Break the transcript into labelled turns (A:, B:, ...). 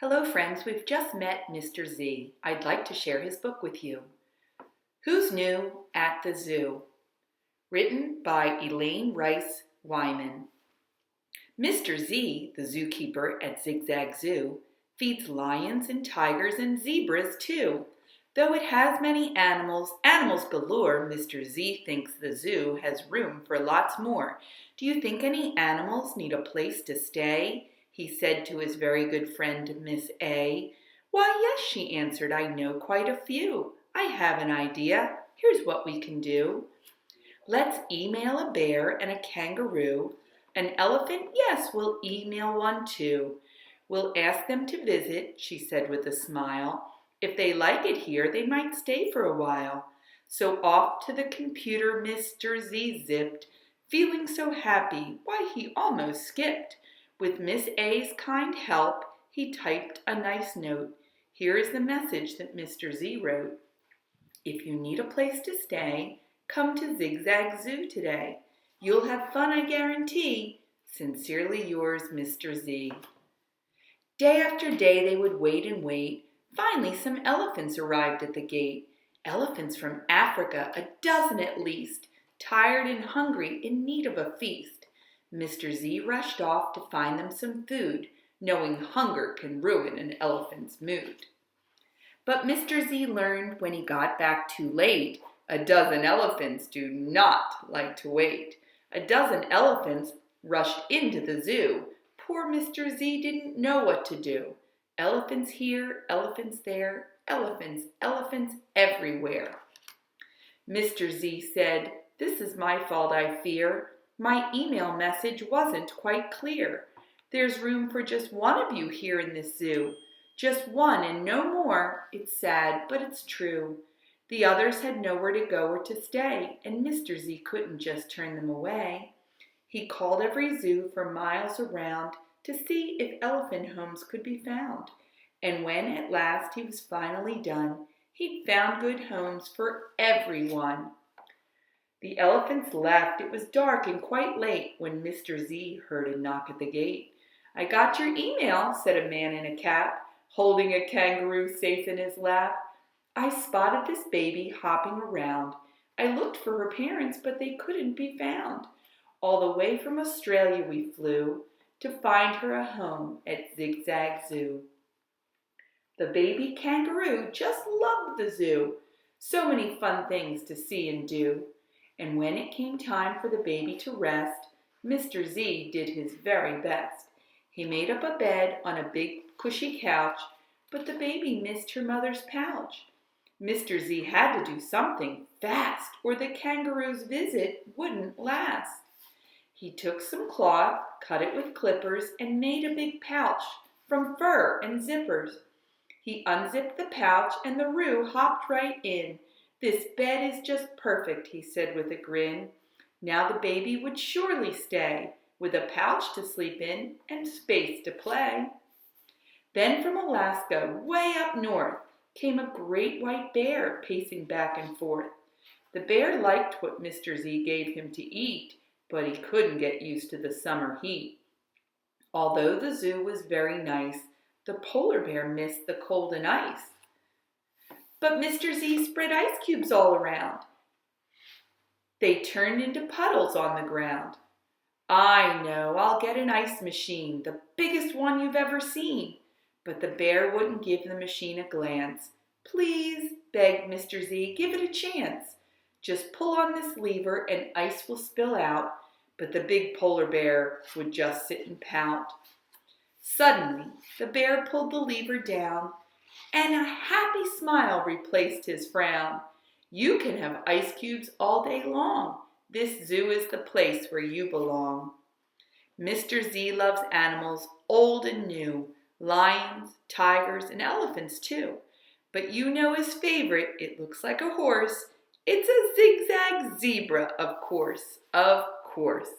A: Hello friends, we've just met Mr. Z. I'd like to share his book with you. Who's New at the Zoo? Written by Reiss-Wei. Mr. Z, the zookeeper at Zigzag Zoo, feeds lions and tigers and zebras too. Though it has many animals galore, Mr. Z thinks the zoo has room for lots more. Do you think any animals need a place to stay? He said to his very good friend, Miss A. Why, yes, she answered, I know quite a few. I have an idea. Here's what we can do. Let's email a bear and a kangaroo. An elephant? Yes, we'll email one too. We'll ask them to visit, she said with a smile. If they like it here, they might stay for a while. So off to the computer Mr. Z zipped, feeling so happy, why he almost skipped. With Miss A's kind help, he typed a nice note. Here is the message that Mr. Z wrote. If you need a place to stay, come to Zigzag Zoo today. You'll have fun, I guarantee. Sincerely yours, Mr. Z. Day after day they would wait and wait. Finally, some elephants arrived at the gate. Elephants from Africa, a dozen at least, tired and hungry, in need of a feast. Mr. Z rushed off to find them some food, knowing hunger can ruin an elephant's mood. But Mr. Z learned when he got back too late, a dozen elephants do not like to wait. A dozen elephants rushed into the zoo. Poor Mr. Z didn't know what to do. Elephants here, elephants there, elephants everywhere. Mr. Z said, This is my fault, I fear. My email message wasn't quite clear. There's room for just one of you here in this zoo. Just one and no more. It's sad, but it's true. The others had nowhere to go or to stay, and Mr. Z couldn't just turn them away. He called every zoo for miles around to see if elephant homes could be found. And when at last he was finally done, he'd found good homes for everyone. The elephants left. It was dark and quite late when Mr. Z heard a knock at the gate. I got your email, said a man in a cap, holding a kangaroo safe in his lap. I spotted this baby hopping around. I looked for her parents, but they couldn't be found. All the way from Australia we flew to find her a home at Zigzag Zoo. The baby kangaroo just loved the zoo. So many fun things to see and do. And when it came time for the baby to rest, Mr. Z did his very best. He made up a bed on a big cushy couch, but the baby missed her mother's pouch. Mr. Z had to do something fast, or the kangaroo's visit wouldn't last. He took some cloth, cut it with clippers, and made a big pouch from fur and zippers. He unzipped the pouch, and the roo hopped right in. This bed is just perfect, he said with a grin. Now the baby would surely stay, with a pouch to sleep in and space to play. Then from Alaska, way up north, came a great white bear pacing back and forth. The bear liked what Mr. Z gave him to eat, but he couldn't get used to the summer heat. Although the zoo was very nice, the polar bear missed the cold and ice. But Mr. Z spread ice cubes all around. They turned into puddles on the ground. I know, I'll get an ice machine, the biggest one you've ever seen. But the bear wouldn't give the machine a glance. Please, begged Mr. Z, give it a chance. Just pull on this lever and ice will spill out. But the big polar bear would just sit and pout. Suddenly, the bear pulled the lever down, and a happy smile replaced his frown. You can have ice cubes all day long. This zoo is the place where you belong. Mr. Z loves animals old and new, lions, tigers, and elephants too. But you know his favorite, it looks like a horse. It's a zigzag zebra, of course, of course.